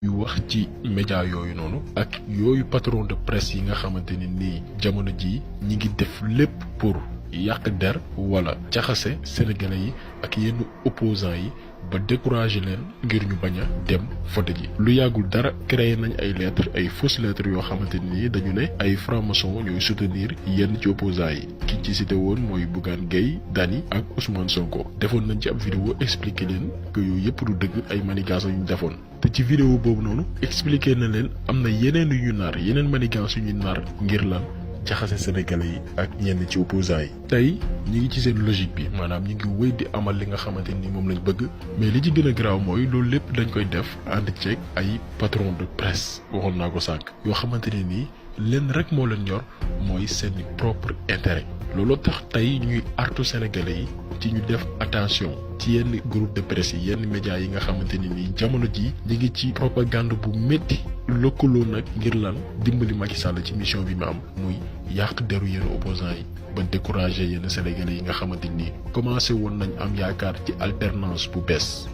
yu wax ci média yooyu noonu ak yooyu patron de presse yi nga xamante ni nii jamono ji ñi ngi def lépp pour yàq der wala jaxase sénégalais yi ak yenn opposants yi ba décourager leen ngir ñu bañ a dem vote ji. lu yàggul dara créé nañ ay lettres ay fausses lettres yoo xamante ni dañu ne ay francs-maçons ñooy soutenir yenn ci opposants yi ki ci cité woon mooy Bougane Gueye Dany ak Ousmane Sonko. defoon nañ ci ab vidéo expliqué leen que yooyu yëpp du dëgg ay manigances yu ñu defoon te ci vidéo boobu noonu expliqué na leen am na yeneen yu ñu nar yeneen manigances yu ñu nar ngir lan jaxase sénégalais yi ak ñenn ci opposants yi. tey ñi ngi ci seen logique bi maanaam ñi ngi wéy di amal li nga xamante ni moom lañ bëgg mais li ci gën a garaaw mooy loolu lépp dañ koy def ànd ceeg ay patron de presse waxoon naa ko sànq yoo xamante ne nii lenn rek moo leen ñor mooy seen propre intérêt. looloo tax tey ñuy artu sénégalais yi ci ñu def attention ci yenn groupe de presse yi yenn médias yi nga xamante ni nii jamono ji ñi ngi ci propagande bu métti lëkkaloo nag ngir lan dimbali Macky Sall ci mission bi mu am muy yàq deru yenn opposants yi ba décourager yenn sénégalais yi nga xamante ni commencé woon nañ am yaakaar ci alternance bu bees.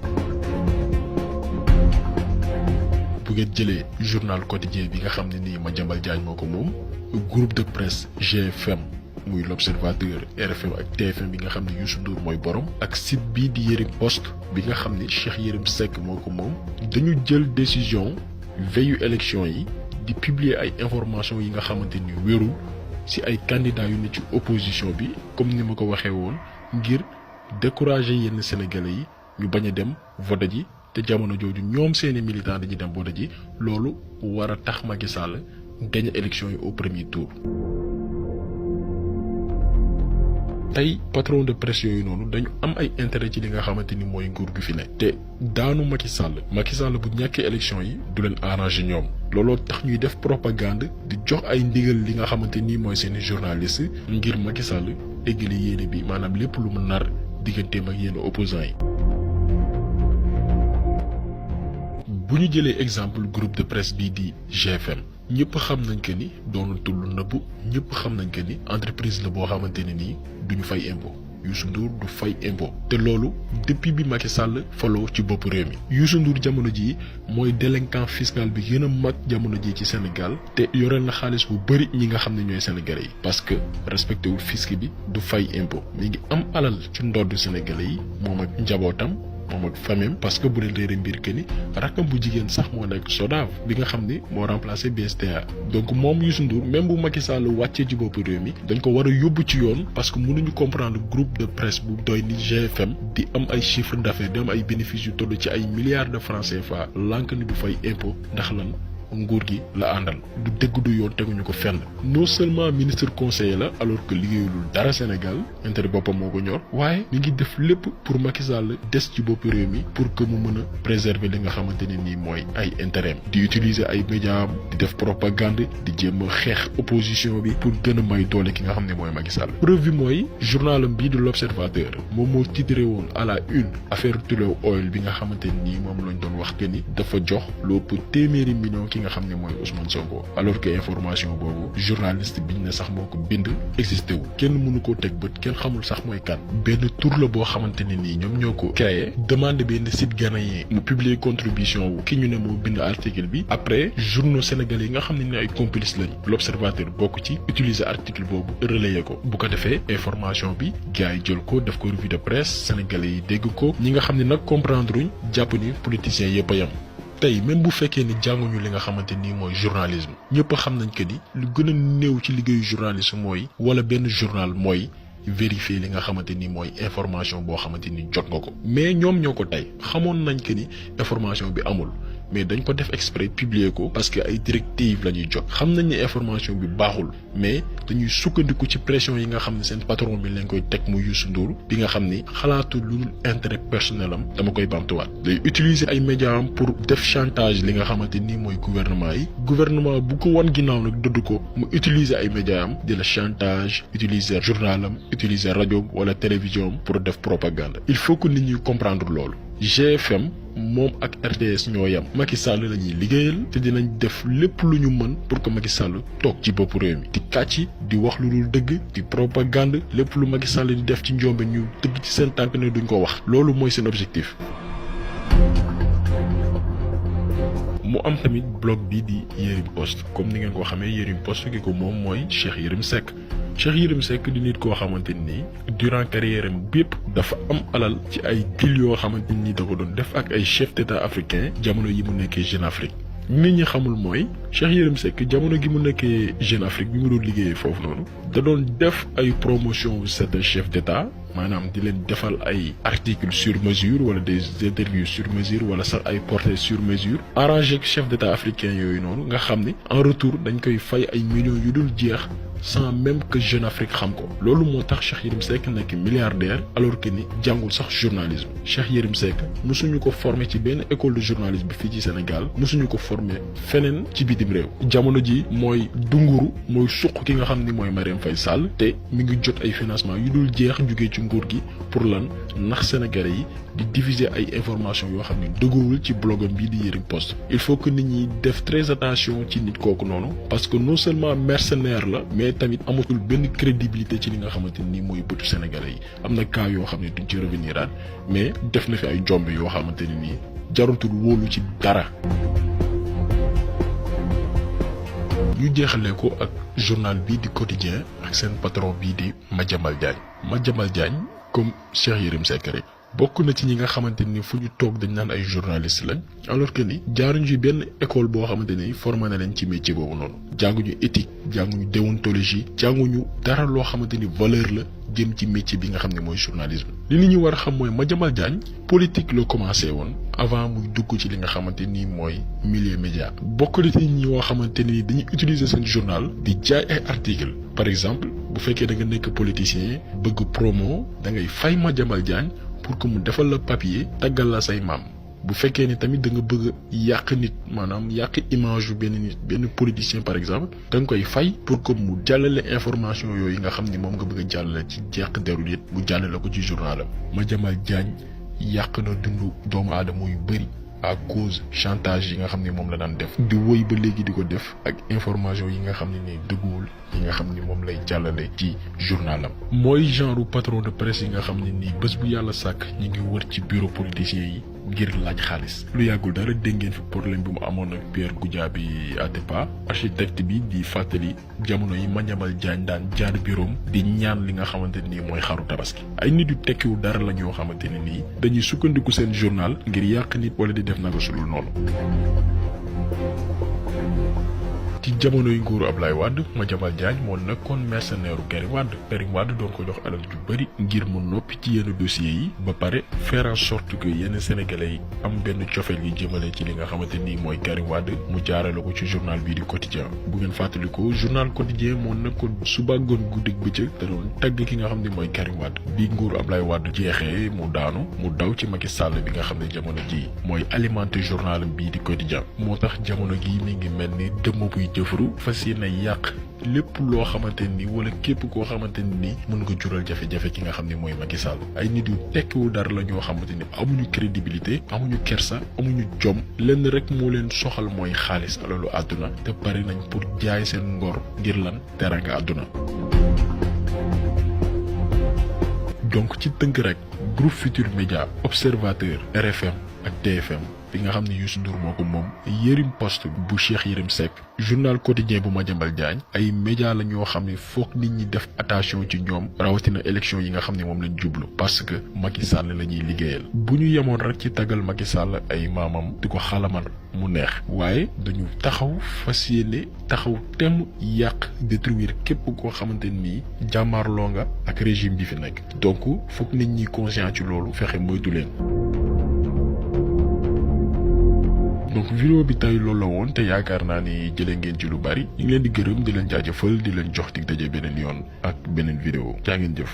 bu ngeen jëlee journal quotidien bi nga xam ne nii Madiambal Diagne moo ko moom groupe de presse GFM muy l'Observateur RFM ak TFM bi nga xam ne Youssou Ndour mooy borom ak site bii di Yérim Post bi nga xam ne Cheikh Yérim Seck moo ko moom dañu jël décision veillu élection yi di publier ay informations yi nga xamante ni wérul ci ay candidats yu ne ci opposition bi comme ni ma ko waxee woon ngir décourager yenn sénégalais yi ñu bañ a dem vote ji te jamono jooju ñoom seeni militants dañuy dem vote ji loolu war a tax Macky Sall gagné élection yi au premier tour. tey patron de presse yooyu noonu dañu am ay intérêt ci li nga xamante ni mooy nguur gi fi ne te daanu Macky Sall bu ñàkkee élection yi du leen arrangé ñoom looloo tax ñuy def propagande di jox ay ndigal li nga xamante ni mooy seeni journaliste ngir Macky Sall eggali yéene bi maanaam lépp lu mu nar digganteem ak yenn opposants yi. bu ñu jëlee exemple groupe de presse bii di GFM ñëpp xam nañ que ni doonatul lu nëbbu ñëpp xam nañ que ni entreprise la boo xamante ne nii duñu fay impôt Youssou Ndour du fay impôt te loolu depuis bi Macky Sall faloo ci bopp réew mi. Youssou Ndour jamono jii mooy délinquant fiscal bi gën a mag jamono jii ci Sénégal te yoreel na xaalis bu bëri ñi nga xam ne ñooy sénégalais yi parce que respecté wul fisc bi du fay impôt mi ngi am alal ci ndoddu sénégalais yi moom ak njabootam. moom ak famille parce que bu dee réere mbir que ni rakkam bu jigéen sax moo nekk SODAV bi nga xam ni moo remplacé BSDA donc moom Youssou Ndour même bu Macky Sall wàccee ci bopp réew mi dañ ko war a yóbbu ci yoon parce que mënuñu comprendre groupe de presse bu doy ni GFM di am ay chiffre d'affaires di am ay bénéfices yu toll ci ay milliards de francs CFA lànk ni du fay impôt ndax lan nguur gi la àndal du dëgg du yoon teguñu ko fenn non seulement ministre conseiller la alors que liggéeyulul dara Sénégal intérêt boppam moo ko ñor waaye mi ngi def lépp pour Macky Sall des ci bopp réew mi pour que mu mën a préserver li nga xamante ne nii mooy ay intérêt di utiliser ay médias di def propagande di jéem a xeex opposition bi pour gën a may doole ki nga xam ne mooy Macky Sall. preuve bi mooy journalam bii de l'Observateur moom moo titré woon à la une affaire Tullow Oil bi nga xamante ne nii moom lañ doon wax que ni dafa jox lu ëpp téeméeri millions ki nga xam ne mooy Ousmane Sonko alors que information boobu journaliste biñ ne sax moo ko bind existé wu kenn mënu koo teg bët kenn xamul sax mooy kan benn tur la boo xamante ne nii ñoom ñoo ko créé demande benn site ghanéen mu publier contribution wu ki ñu ne moo bind article bi après journaux sénégalais yi nga xam ne ay complices lañ l'Observateur bokk ci utiliser article boobu relayer ko bu ko defee information bi gars yi jël ko def ko revue de presse sénégalais yi dégg ko ñi nga xam ne nag comprendre uñ jàpp ni politiciens yëpp a yam tey même bu fekkee ni jànguñu li nga xamante ni mooy journalisme ñëpp xam nañ que ni lu gën a néew ci liggéeyu journaliste mooy wala benn journal mooy vérifier li nga xamante ni mooy information boo xamante ni jot nga ko mais ñoom ñoo ko tey xamoon nañ que ni information bi amul mais dañ ko def exprès publier ko parce que ay directives la ñuy jot xam nañ ne information bi baaxul mais dañuy sukkandiku ci pression yi nga xam ne seen patron bi lañ koy teg mu Youssou Ndour bi nga xam ni xalaatu lu dul intérêt personnel am dama koy bamtuwaat day utiliser ay médias am pour def chantage li nga xamante ni mooy gouvernement bu ko wan ginnaaw nag dëdd ko mu utiliser ay médias am di la chantage utiliser journalam utiliser rajo wala télévision pour def propagande il faut que nit ñi comprendre loolu GFM moom ak RTS ñoo yam Macky Sall la ñuy liggéeyal te dinañ def lépp lu ñu mën pour que Macky Sall toog ci bopp réew mi di kàcci di wax lu dul dëgg di propagande lépp lu Macky Sall di def ci njombe ñu tëgg ci seen tànk ne duñ ko wax loolu mooy seen objectif. mu am tamit blog bi di Yerim Post comme ni ngeen ko xamee Yerim Post ki ko moom mooy Cheikh Yérim Seck. Cheikh Yérim Seck di nit koo xamante ni durant carrière am bépp dafa am alal ci ay deal yoo xamante ni da ko doon def ak ay chef d'état africain jamono yi mu nekkee Jeune Afrique. nit ñi xamul mooy Cheikh Yérim Seck jamono gi mu nekkee Jeune Afrique bi mu doon liggéeyee foofu noonu da doon def ay promotion certains chefs d'état maanaam di leen defal ay articles sur mesure wala des interviews sur mesure wala sax ay portraits sur mesure arrangé chef d'état africain yooyu noonu nga xam ni en retour dañ koy fay ay millions yu dul jeex sans même que Jeune Afrique xam ko loolu moo tax Cheikh Yérim Seck nekk milliardaire alors que ni jàngul sax journalisme Cheikh Yérim Seck mosuñu ko former ci benn école de journalisme bi fii ci Sénégal mosuñu ko former feneen ci bitim réew jamono ji mooy dunguru mooy suq ki nga xam ni mooy Marième Faye Sall te mi ngi jot ay financement yu dul jeex jugee ci nguur gi pour lan nax Sénégalais yi di diffuser ay informations yoo xam ne dëgguwul ci blogam bii di Yerim Post il faut que nit ñi def très attention ci nit kooku noonu parce que non seulement mercenaire la mais tamit amatul benn crédibilité ci li nga xamante ni mooy bëtu Sénégalais yi am na cas yoo xam ne duñ ci revenir mais def na fi ay jombe yoo xamante ni nii jarutul wóolu ci dara. ñu jeexalee ko ak journal bii di quotidien ak seen patron bii di Madiambal Diagne comme Cheikh Yérim Seck rek bokk na ci ñi nga xamante ni fu ñu toog dañ naan ay journaliste lañ alors que ni jaaruñu ci benn école boo xamante ni formé na leen ci métier boobu noonu jànguñu éthique jànguñu déontologie jànguñu dara loo xamante ni valeur la jëm ci métier bi nga xam ne mooy journalisme. li nit ñi war a xam mooy Madiambal Diagne politique la commencé woon avant muy dugg ci li nga xamante ni mooy milieu média bokk na ci ñi yoo xamante ni dañuy utiliser seen journal di jaay ay articles par exemple bu fekkee da nga nekk politicien bëgg promo da ngay fay Madiambal Diagne pour que mu defal la papier taggal la say maam bu fekkee ni tamit da nga bëgg yàq nit maanaam yàq image yu benn politicien par exemple da nga koy fay pour que mu jàllale information yooyu nga xam ni moom nga bëgg a jàllale ci yàq deru nit mu jàllale ko ci journalam. Madiambal Diagne yàq na dundu doomu aadama yu bëri à cause chantage yi nga xam ne moom la daan def di woy ba léegi di ko def ak information yi nga xam ne ni dëgguwul yi nga xam ni moom lay jàllale ci journalam. mooy genre patron de presse yi nga xam ne nii bés bu yàlla sàkk ñi ngi wër ci bureau politicien yi ngir laaj xaalis lu yàggul dara dégg ngeen fi problème bi mu amoon ak Pierre Goudiaby Atepa architecte bi di fàttali jamono yi Madiambal Diagne daan jaar bureau di ñaan li nga xamante nii mooy xaru tabaski ay nit yu tekkiwul dara la ñoo xamante ne nii dañuy sukkandiku seen journal ngir yàq nit wala di def naka sulul noonu. ci jamono yu nguuru Ablaye Wade Madiambal Diagne moo nekkoon mercenaire Karim Wade doon ko jox alal ju bëri ngir mu noppi ci yenn dossiers yi ba pare faire en sorte que yenn sénégalais yi am benn cofeel yi jëmale ci li nga xamante ni mooy Karim Wade mu jaarale ko ci journal bii di quotidien bu ngeen fàttaliko journal quotidien moo nekkoon suba ngoon guddi bëccëg te doon tagg ki nga xam ne mooy Karim Wade bi nguuru Ablaye Wade jeexee mu daanu mu daw ci Macky Sall bi nga xam ne jamono ji mooy alimenter journal bii di quotidien moo tax jamono gi mi ngi mel ni dëmm buy jëfru fas yéene yàq lépp loo xamante ni wala képp koo xamante ni mën nga jural jafe-jafe ki nga xam ne mooy Macky Sall ay nit yu tekkiwul dara la ñoo xamante ni amuñu crédibilité amuñu kersa amuñu jom lenn rek moo leen soxal mooy xaalis alalu àdduna te pare nañ pour jaay seen ngor ngir lan teranga àdduna. donc ci tënk rek groupe Futurs Médias Observateur RFM ak TFM bi nga xam ne Youssou Ndour moo ko moom Yerim Post bu Cheikh Yérim Seck journal quotidien bu Madiambal Diagne ay média la ñoo xam ne foog nit ñi def attention ci ñoom rawatina élection yi nga xam ne moom lañ jublu parce que Macky Sall la ñuy liggéeyal bu ñu yemoon rek ci taggal Macky Sall ay maamam di ko xalamal mu neex waaye dañu taxaw fas yéene taxaw temm yàq détruire képp koo xamante nii jàmmaarloo nga ak régime bi fi nekk donc foog nit ñi conscient ci loolu fexe moytu leen. donc vidéo bi tey loolu la woon te yaakaar naa ni jëlee ngeen ci lu bari ñu ngi leen di gërëm di leen jaajëfal di leen jox dig daje beneen yoon ak beneen vidéo jaa ngeen jëf.